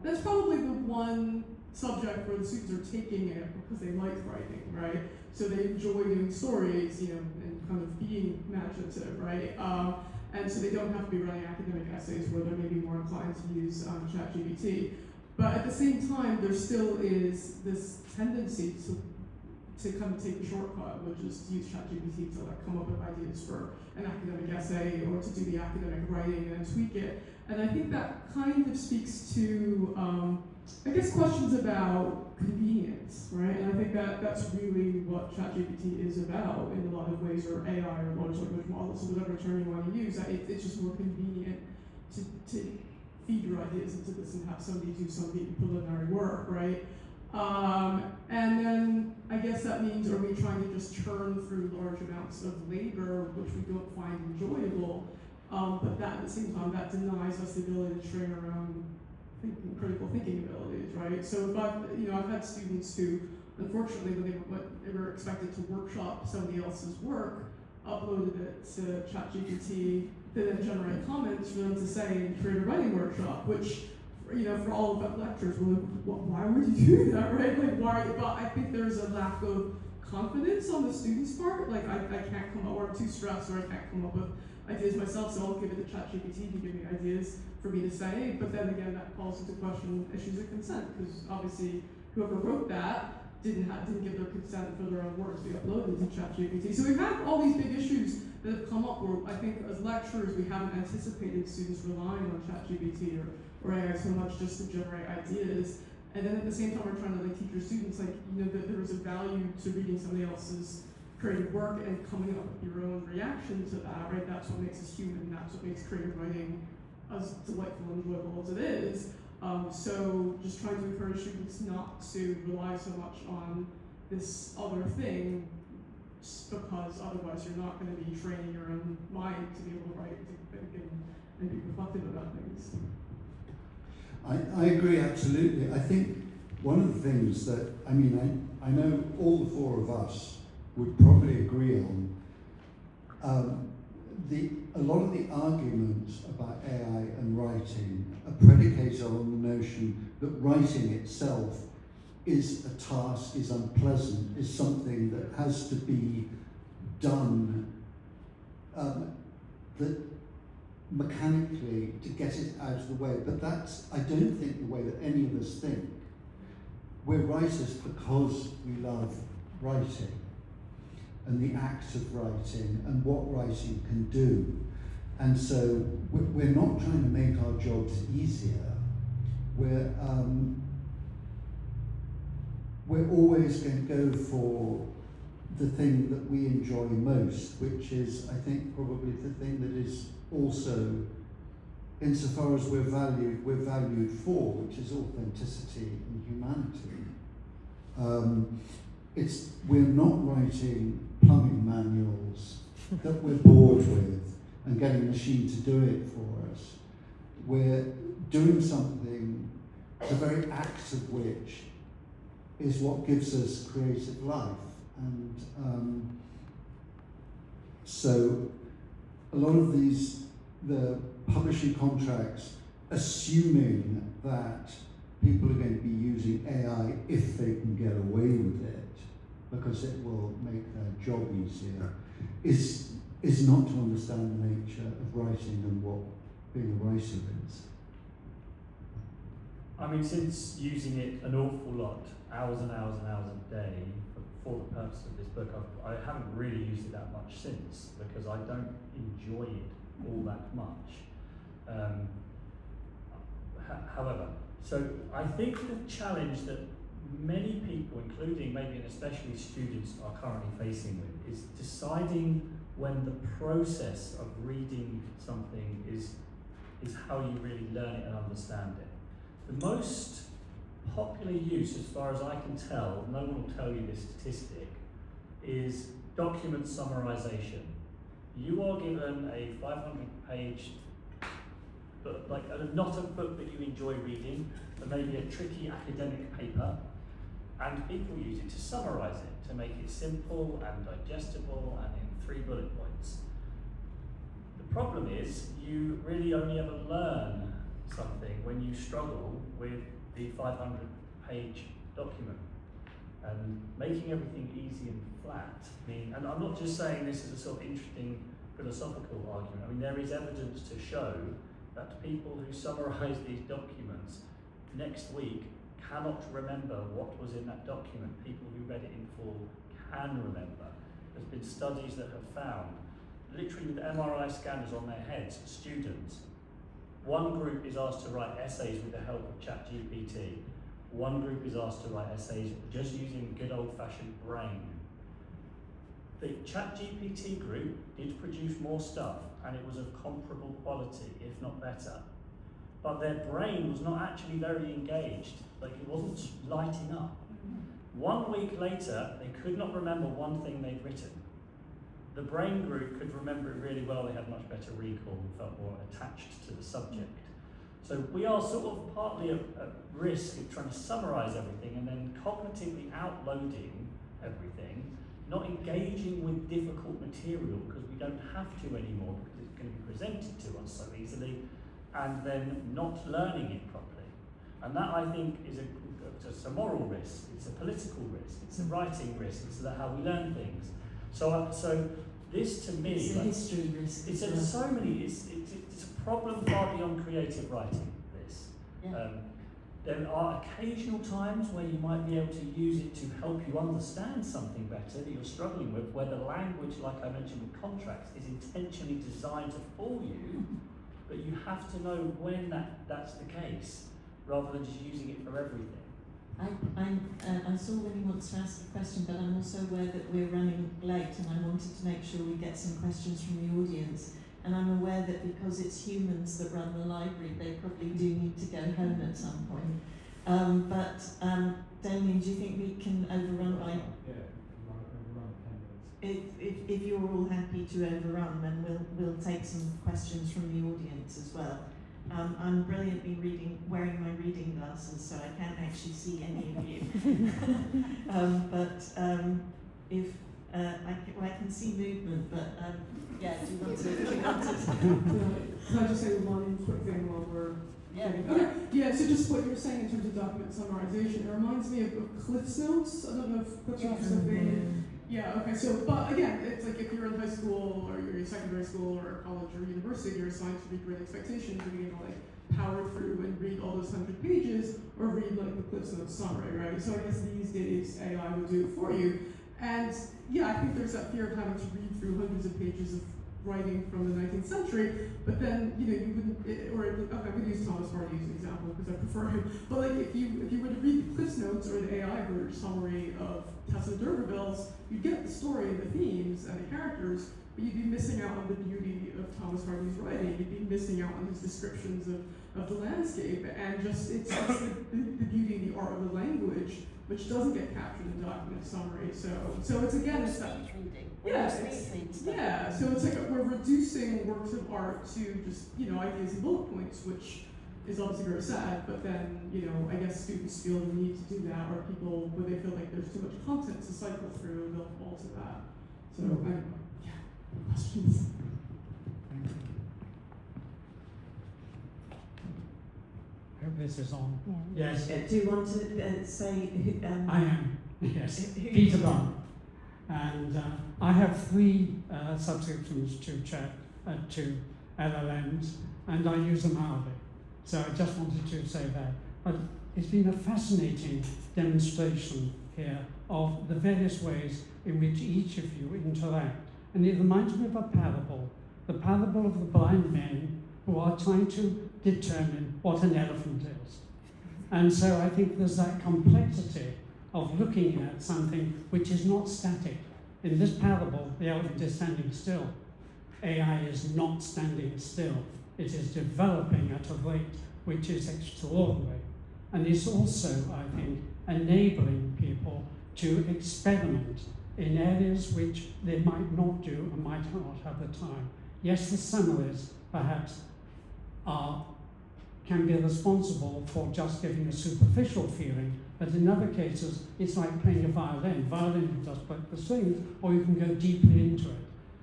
that's probably the one subject where the students are taking it because they like writing, right? So they enjoy doing stories, you know, and kind of being imaginative, right? And so they don't have to be writing academic essays where they're maybe more inclined to use ChatGPT. But at the same time, there still is this tendency to kind of take the shortcut, which is to use ChatGPT to like come up with ideas for an academic essay or to do the academic writing and tweak it. And I think that kind of speaks to, I guess, questions about convenience, right? And I think that's really what ChatGPT is about in a lot of ways, or AI or large language models, or whatever term you want to use. It's just more convenient to feed your ideas into this and have somebody do some of the preliminary work, right? And then I guess that means, are we trying to just churn through large amounts of labor, which we don't find enjoyable, but that at the same time, that denies us the ability to train our own critical thinking abilities, right? So if I've had students who, unfortunately, when they were expected to workshop somebody else's work, uploaded it to ChatGPT, then generate comments for them to say in creative writing workshop, which, you know, for all of the lectures, we're like, why would you do that, right? Like, why? But I think there's a lack of confidence on the student's part. Like, I can't come up, or I'm too stressed, or I can't come up with ideas myself, so I'll give it to ChatGPT to give me ideas for me to say. But then again, that calls into question issues of consent, because obviously whoever wrote that didn't give their consent for their own works to be uploaded to ChatGPT. So we've had all these big issues that have come up where I think as lecturers we haven't anticipated students relying on ChatGPT or AI so much just to generate ideas. And then at the same time we're trying to like teach your students, like, you know, that there is a value to reading somebody else's creative work and coming up with your own reaction to that, right? That's what makes us human, that's what makes creative writing as delightful and enjoyable as it is. So just trying to encourage students not to rely so much on this other thing, just because otherwise you're not going to be training your own mind to be able to write, to think, and be reflective about things. I agree absolutely. I think one of the things that, I mean, I know all the four of us would probably agree on, a lot of the arguments about AI and writing are predicated on the notion that writing itself is a task, is unpleasant, is something that has to be done that mechanically to get it out of the way. But that's, I don't think, the way that any of us think. We're writers because we love writing and the act of writing and what writing can do. And so we're not trying to make our jobs easier. We're always going to go for the thing that we enjoy most, which is, I think, probably the thing that is also insofar as we're valued for, which is authenticity and humanity. We're not writing plumbing manuals that we're bored with and getting a machine to do it for us. We're doing something, the very act of which is what gives us creative life. And so a lot of the publishing contracts, assuming that people are going to be using AI if they can get away with it, because it will make their job easier, is not to understand the nature of writing and what being a writer is. I mean, since using it an awful lot, hours and hours and hours a day, for the purpose of this book, I haven't really used it that much since, because I don't enjoy it all that much. However, so I think the challenge that many people, including maybe and especially students, are currently facing with is deciding when the process of reading something is how you really learn it and understand it. The most popular use, as far as I can tell, no one will tell you this statistic, is document summarization. You are given a 500-page book, like not a book that you enjoy reading, but maybe a tricky academic paper, and people use it to summarize it, to make it simple and digestible and in 3 bullet points. The problem is you really only ever learn something when you struggle with the 500-page document. And making everything easy and flat, and I'm not just saying this as a sort of interesting philosophical argument. I mean, there is evidence to show that people who summarize these documents next week cannot remember what was in that document. People who read it in full can remember. There's been studies that have found, literally with MRI scanners on their heads, students, one group is asked to write essays with the help of ChatGPT. One group is asked to write essays just using good old-fashioned brain. The ChatGPT group did produce more stuff, and it was of comparable quality, if not better. But their brain was not actually very engaged, like it wasn't lighting up. 1 week later, they could not remember one thing they'd written. The brain group could remember it really well, they had much better recall and felt more attached to the subject. So we are sort of partly at risk of trying to summarize everything and then cognitively outloading everything, not engaging with difficult material because we don't have to anymore because it's going to be presented to us so easily, and then not learning it properly. And that, I think, is a moral risk, it's a political risk, it's a writing risk, it's how we learn things. So this to me, it's a history risk. It's a problem far beyond creative writing. This, Yeah. There are occasional times where you might be able to use it to help you understand something better that you're struggling with, where the language, like I mentioned with contracts, is intentionally designed to fool you, but you have to know when that's the case, rather than just using it for everything. I saw Willie wants to ask a question, but I'm also aware that we're running late and I wanted to make sure we get some questions from the audience. And I'm aware that because it's humans that run the library, they probably do need to go home at some point. Damien, do you think we can overrun by... Yeah, overrun 10 minutes. If you're all happy to overrun, then we'll take some questions from the audience as well. I'm brilliantly wearing my reading glasses, so I can't actually see any of you. I can see movement, but yeah, do you want to? Can I just say one quick thing while we're... Yeah. Okay, yeah, so just what you were saying in terms of document summarization, it reminds me of Cliff's Notes. I don't know if Cliff's Notes is something... Yeah, okay, so, but again, it's like if you're in high school or you're in secondary school or college or university, you're assigned to read Great Expectations, you're going to like power through and read all those 100 pages or read like the Cliff's Notes summary, right? So I guess these days AI will do it for you. And yeah, I think there's that fear of having to read through hundreds of pages of writing from the 19th century, but then, you know, you wouldn't, I'm going to use Thomas Hardy as an example because I prefer him, but like if you were to read the Cliff's Notes or the AI summary of Tessa D'Urberville's, you'd get the story and the themes and the characters, but you'd be missing out on the beauty of Thomas Hardy's writing. You'd be missing out on his descriptions of the landscape, and just it's the beauty and the art of the language, which doesn't get captured in document summary. So it's again, it's that. Yeah, so it's like we're reducing works of art to just, ideas and bullet points, which is obviously very sad, but then, I guess students feel the need to do that, or people, where they feel like there's too much content to cycle through, they'll fall to that. So, questions? I hope this is on. Yes, Do you want to say who, I am. Yes, who Peter you- Bunn. And I have 3 subscriptions to LLMs, and I use them hardly. So I just wanted to say that. But it's been a fascinating demonstration here of the various ways in which each of you interact. And it reminds me of a parable, the parable of the blind men who are trying to determine what an elephant is. And so I think there's that complexity of looking at something which is not static. In this parable, the elephant is standing still. AI is not standing still. It is developing at a rate which is extraordinary. And it's also, I think, enabling people to experiment in areas which they might not do and might not have the time. Yes, the summaries, perhaps, can be responsible for just giving a superficial feeling, but in other cases, it's like playing a violin. Violin, you just play the strings, or you can go deeply into it.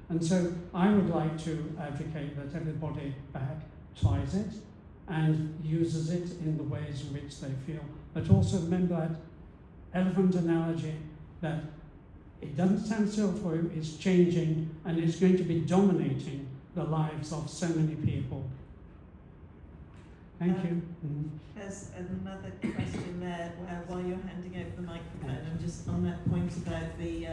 And so I would like to advocate that everybody perhaps tries it and uses it in the ways in which they feel. But also remember that elephant analogy, that it doesn't stand still for you, it's changing, and it's going to be dominating the lives of so many people. Thank you. There's another question there while you're handing over the microphone. I'm just on that point about the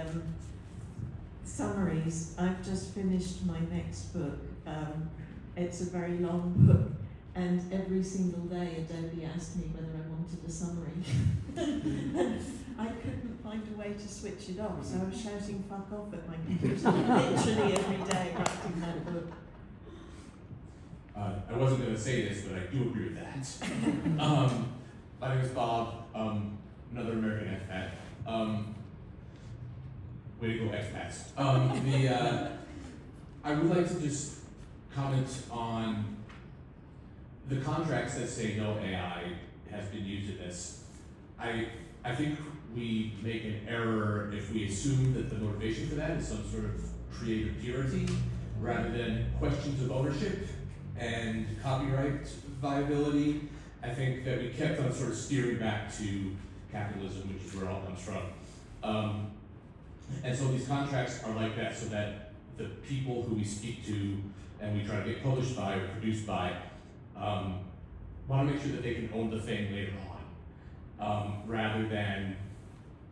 summaries. I've just finished my next book. It's a very long book, and every single day Adobe asked me whether I wanted a summary. I couldn't find a way to switch it off, so I was shouting "fuck off" at my computer literally every day writing that book. I wasn't going to say this, but I do agree with that. My name is Bob, another American expat. Way to go, expats. I would like to just comment on the contracts that say no AI has been used in this. I think we make an error if we assume that the motivation for that is some sort of creative purity rather than questions of ownership and copyright viability. I think that we kept on sort of steering back to capitalism, which is where it all comes from. And so these contracts are like that so that the people who we speak to and we try to get published by or produced by want to make sure that they can own the thing later on, rather than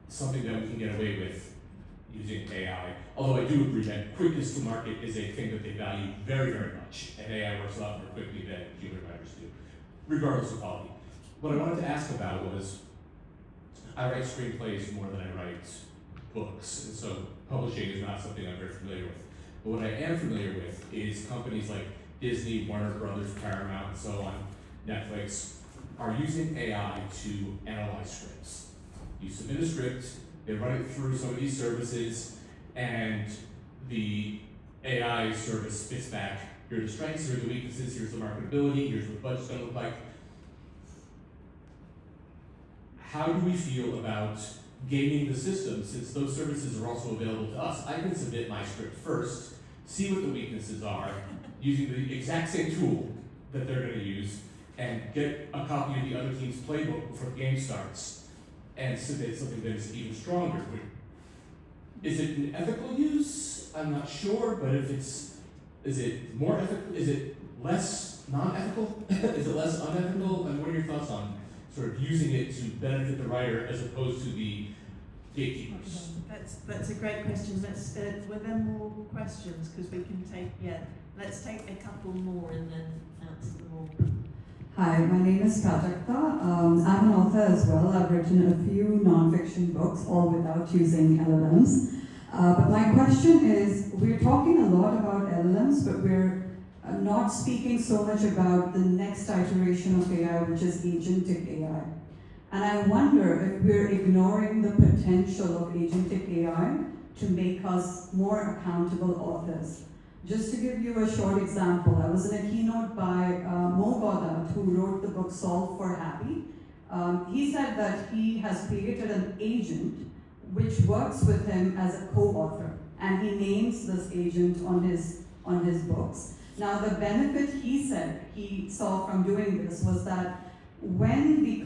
something that we can get away with using AI. Although I do agree that quickness to market is a thing that they value very, very much, and AI works a lot more quickly than human writers do, regardless of quality. What I wanted to ask about was, I write screenplays more than I write books, and so publishing is not something I'm very familiar with. But what I am familiar with is companies like Disney, Warner Brothers, Paramount, and so on, Netflix, are using AI to analyze scripts. You submit a script, they run it through some of these services, and the AI service spits back, here are the strengths, here are the weaknesses, here's the marketability, here's what the budget's gonna look like. How do we feel about gaming the system, since those services are also available to us? I can submit my script first, see what the weaknesses are, using the exact same tool that they're gonna use, and get a copy of the other team's playbook before the game starts, and submit something that is even stronger. Is it an ethical use? I'm not sure, but if it's, is it more ethical? Is it less non-ethical? Is it less unethical? And what are your thoughts on sort of using it to benefit the writer as opposed to the gatekeepers? That's a great question. Let's were there more questions? Because we can take let's take a couple more and then answer them all. Hi, my name is Prajakta. I'm an author as well. I've written a few non-fiction books, all without using LLMs. But my question is, we're talking a lot about LLMs, but we're not speaking so much about the next iteration of AI, which is agentic AI. And I wonder if we're ignoring the potential of agentic AI to make us more accountable authors. Just to give you a short example, I was in a keynote by Mo Gaudat, who wrote the book Solve for Happy. He said that he has created an agent which works with him as a co-author, and he names this agent on his books. Now, the benefit he said he saw from doing this was that when a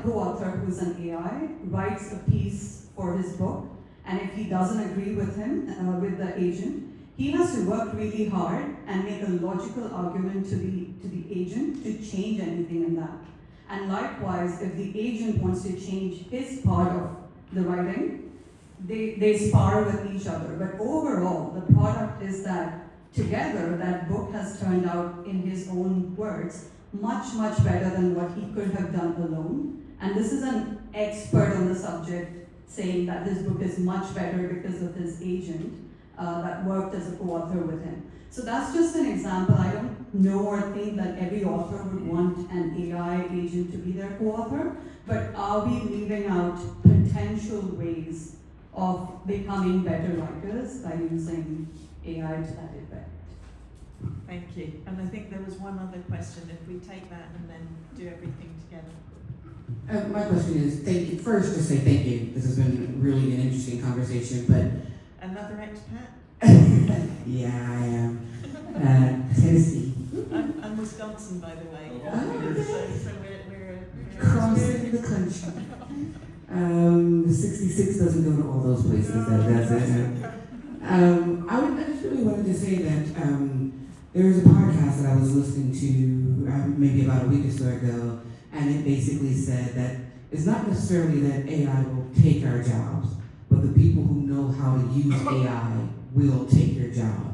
co-author who's an AI writes a piece for his book, and if he doesn't agree with him, with the agent, he has to work really hard and make a logical argument to the agent to change anything in that. And likewise, if the agent wants to change his part of the writing, they spar with each other. But overall, the product is that together, that book has turned out, in his own words, much, much better than what he could have done alone. And this is an expert on the subject saying that his book is much better because of his agent that worked as a co-author with him. So that's just an example. I don't know or think that every author would want an AI agent to be their co-author, but are we leaving out potential ways of becoming better writers by using AI to that effect? Thank you. And I think there was one other question. If we take that and then do everything together. My question is, thank you. First, to say thank you. This has been really an interesting conversation, but... Another expat? Yeah, I am. Tennessee. I'm Wisconsin, by the way. Oh, So we're crossing the country. 66 doesn't go to all those places. That's it. I just really wanted to say that there was a podcast that I was listening to maybe about a week or so ago, and it basically said that it's not necessarily that AI will take our jobs, but the people who know how to use AI will take your job.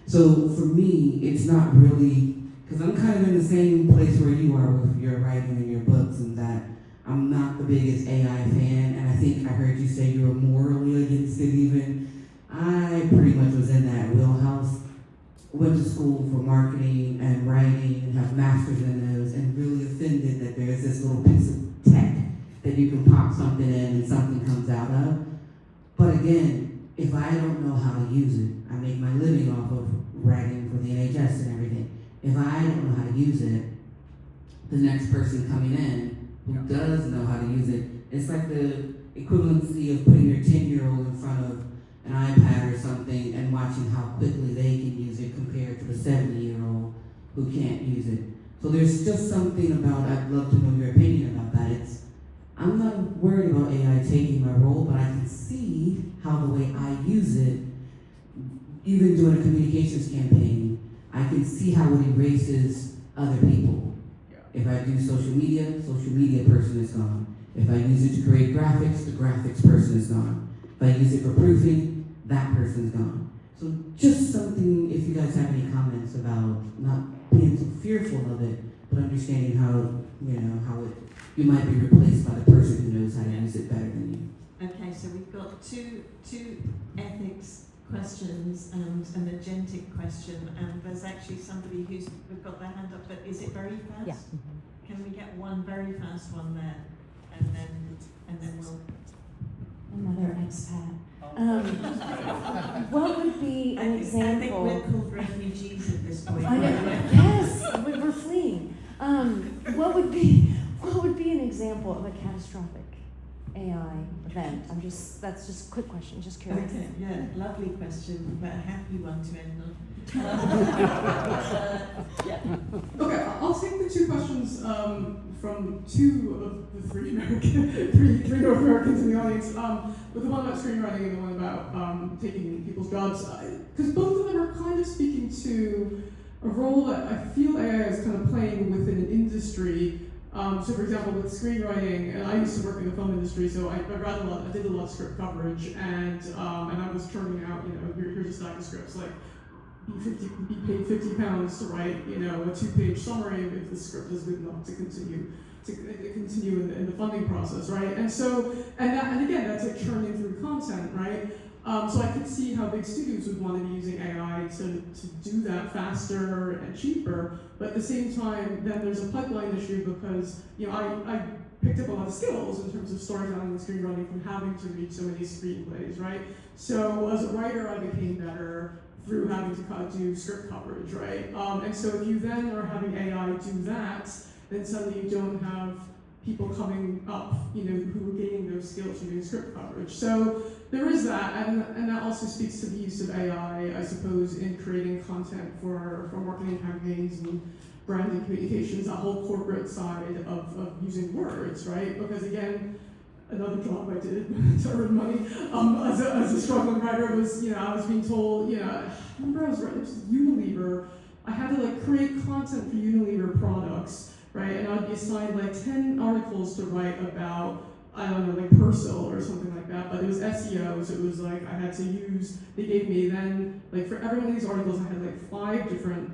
So for me, it's not really, because I'm kind of in the same place where you are with your writing and your books, and that I'm not the biggest AI fan, and I think I heard you say you were morally against it even. I pretty much was in that wheelhouse. Went to school for marketing and writing and have masters in those, and really offended that there's this little piece of tech that you can pop something in and something comes out of. But again, if I don't know how to use it, I make my living off of writing for the NHS and everything. If I don't know how to use it, the next person coming in who does know how to use it, it's like the equivalency of putting your 10-year-old in front of an iPad or something and watching how quickly they can use it compared to the 70-year-old who can't use it. So there's just something about, I'd love to know your opinion about that. I'm not worried about AI taking my role, but I can see how the way I use it, even doing a communications campaign, I can see how it erases other people. If I do social media person is gone. If I use it to create graphics, the graphics person is gone. If I use it for proofing, that person's gone. So just something, if you guys have any comments about not being so fearful of it, but understanding how, you might be replaced by the person who knows how to use it better than you. Okay, so we've got two ethics questions and an agentic question, and there's actually somebody we've got their hand up, but is it very fast? Yeah. Can we get one very fast one there, and then we'll. Another expat. What would be an example? I think we're called refugees at this point. I know. Yes, we're fleeing. What would be an example of a catastrophic AI event? That's just a quick question, just curious. Okay, yeah, lovely question, but a happy one to end on. Yeah. Okay, I'll take the two questions from two of the three three North Americans in the audience, with the one about screenwriting and the one about taking people's jobs, because both of them are kind of speaking to a role that I feel AI is kind of playing within an industry. So for example, with screenwriting, and I used to work in the film industry, so I read a lot, I did a lot of script coverage, and I was turning out, here's a stack of scripts, like, be paid £50 to write, a 2-page summary if the script is good enough to continue in the funding process, right? And again, that's like churning through content, right? So I could see how big studios would want to be using AI to do that faster and cheaper, but at the same time, then there's a pipeline issue because, I picked up a lot of skills in terms of storytelling and screenwriting from having to read so many screenplays, right? So as a writer, I became better through having to do script coverage, right? And so if you then are having AI do that, then suddenly you don't have people coming up, who are gaining those skills from doing script coverage. So there is that, and that also speaks to the use of AI, I suppose, in creating content for marketing campaigns and branding communications, that whole corporate side of using words, right? Because again, another job I did to earn money as a struggling writer was, I was being told, I remember I was writing Unilever. I had to create content for Unilever products, right? And I'd be assigned 10 articles to write about, I don't know, Persil or something like that, but it was SEO, so it was I had to use, they gave me then, for every one of these articles, I had 5 different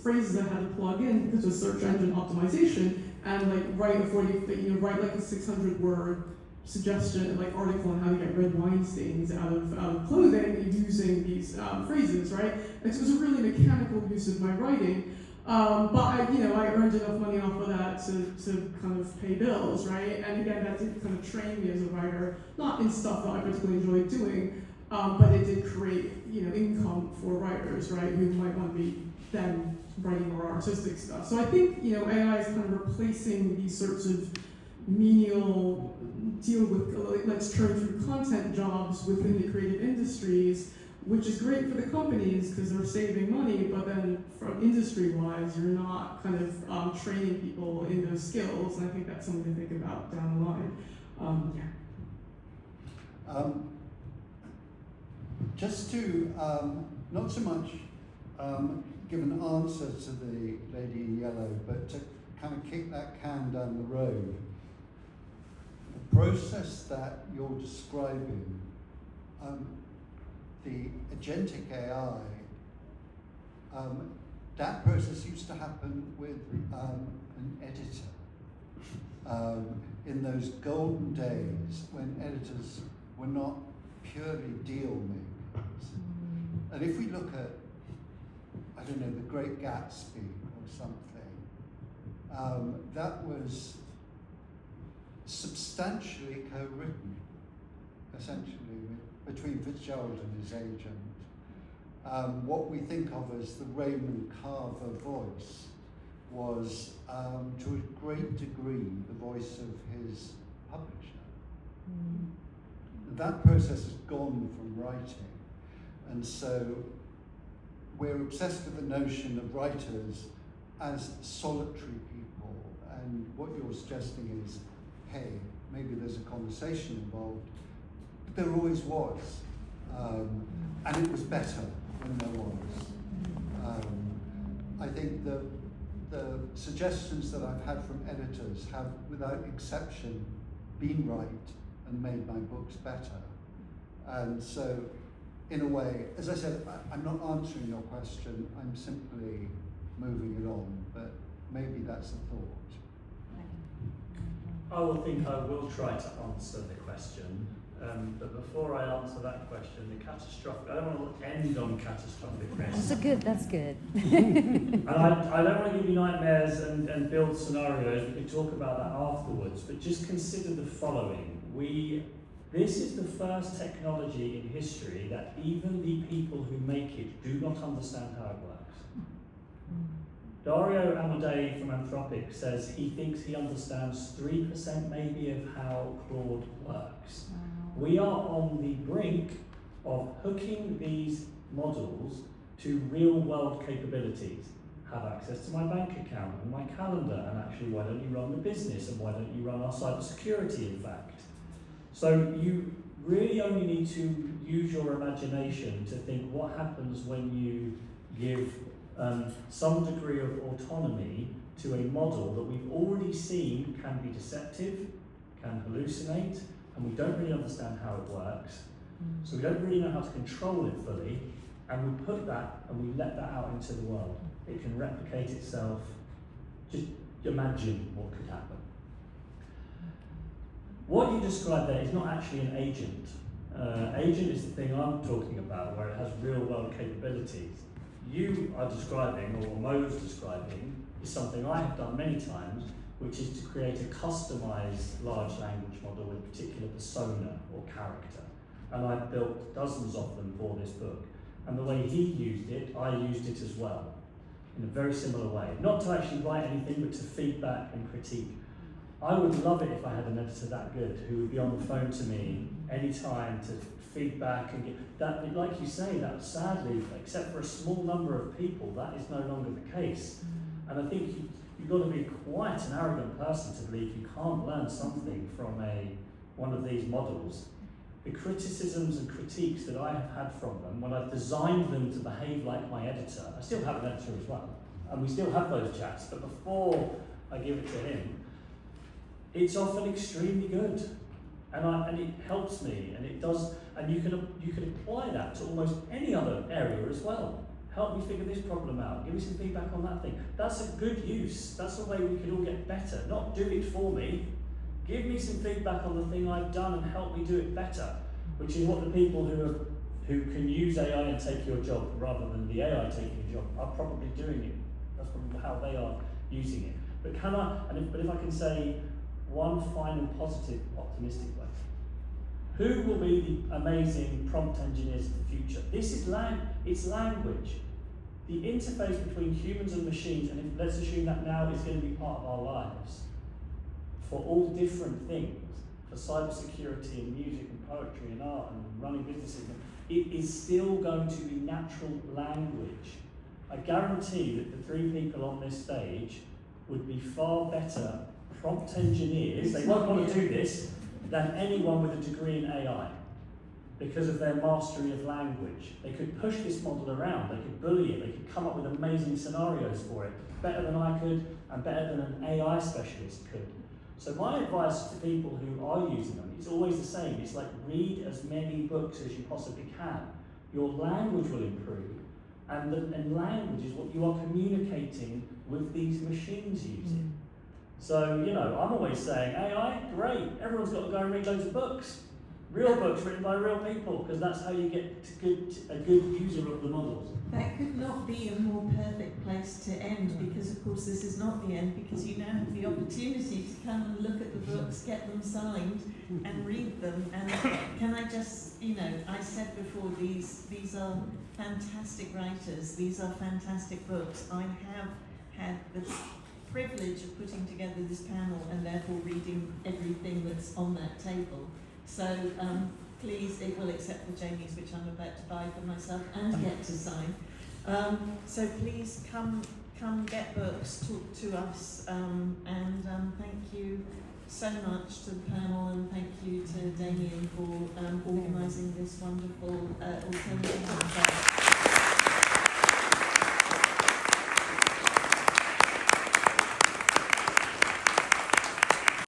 phrases I had to plug in because of search engine optimization, and write a 600-word suggestion, article on how to get red wine stains out of clothing using these phrases, right? And so it was a really mechanical use of my writing. But I earned enough money off of that to kind of pay bills, right? And again, that did kind of train me as a writer, not in stuff that I particularly enjoyed doing, but it did create, income for writers, right, who might want to be then writing more artistic stuff. So I think, AI is kind of replacing these sorts of menial deal with, let's churn through content jobs within the creative industries, which is great for the companies because they're saving money, but then from industry-wise, you're not kind of training people in those skills, and I think that's something to think about down the line. Just to not so much give an answer to the lady in yellow, but to kind of kick that can down the road. The process that you're describing, the agentic AI, that process used to happen with an editor. In those golden days when editors were not purely deal makers. And if we look at, I don't know, The Great Gatsby or something, that was substantially co-written, essentially, between Fitzgerald and his agent. What we think of as the Raymond Carver voice was, to a great degree, the voice of his publisher. That process has gone from writing, and so we're obsessed with the notion of writers as solitary people, and what you're suggesting is, hey, maybe there's a conversation involved, but there always was, and it was better when there was. I think the suggestions that I've had from editors have, without exception, been right and made my books better. And so, in a way, as I said, I'm not answering your question, I'm simply moving it on, but maybe that's a thought. I will try to answer the question, but before I answer that question, the catastrophic, I don't want to end on catastrophic risk. That's good. And I don't want to give you nightmares and build scenarios, we can talk about that afterwards, but just consider the following. This is the first technology in history that even the people who make it do not understand how it works. Dario Amodei from Anthropic says he thinks he understands 3% maybe of how Claude works. We are on the brink of hooking these models to real world capabilities. Have access to my bank account and my calendar, and actually why don't you run the business, and why don't you run our cybersecurity in fact. So you really only need to use your imagination to think what happens when you give some degree of autonomy to a model that we've already seen can be deceptive, can hallucinate, and we don't really understand how it works. So we don't really know how to control it fully, and we put that and we let that out into the world. It can replicate itself. Just imagine what could happen. What you described there is not actually an agent. Agent is the thing I'm talking about, where it has real world capabilities. You are describing, or Mo's describing, is something I have done many times, which is to create a customized large language model with a particular persona or character. And I've built dozens of them for this book. And the way he used it, I used it as well, in a very similar way. Not to actually write anything, but to feedback and critique. I would love it if I had an editor that good, who would be on the phone to me anytime to feedback and get that. Like you say, that sadly, except for a small number of people, that is no longer the case. And I think you've got to be quite an arrogant person to believe you can't learn something from one of these models. The criticisms and critiques that I have had from them, when I've designed them to behave like my editor, I still have an editor as well, and we still have those chats, but before I give it to him, it's often extremely good, and it helps me, and it does, and you can apply that to almost any other area as well. Help me figure this problem out, give me some feedback on that thing. That's a good use, that's the way we can all get better, not do it for me. Give me some feedback on the thing I've done and help me do it better, which is what the people who can use AI and take your job rather than the AI taking your job are probably doing it. That's probably how they are using it. But if I can say one final positive, optimistic way, who will be the amazing prompt engineers of the future? This is it's language. The interface between humans and machines, and let's assume that now is going to be part of our lives, for all different things, for cybersecurity and music and poetry and art and running businesses, it is still going to be natural language. I guarantee that the three people on this stage would be far better prompt engineers, they won't want to do this, than anyone with a degree in AI, because of their mastery of language. They could push this model around, they could bully it, they could come up with amazing scenarios for it, better than I could and better than an AI specialist could. So my advice to people who are using them is always the same. It's like, read as many books as you possibly can. Your language will improve, and language is what you are communicating with these machines using. So, I'm always saying, AI, great, everyone's got to go and read loads of books. Real books written by real people, because that's how you get a good user of the models. That could not be a more perfect place to end, because of course this is not the end, because you now have the opportunity to come and look at the books, get them signed and read them. And can I just, I said before, these are fantastic writers, these are fantastic books. I have had the privilege of putting together this panel and therefore reading everything that's on that table. So please, it will, except for Jamie's, which I'm about to buy for myself and get to sign. So please come get books, talk to us, and thank you so much to the panel, and thank you to Damien for organising this wonderful alternative.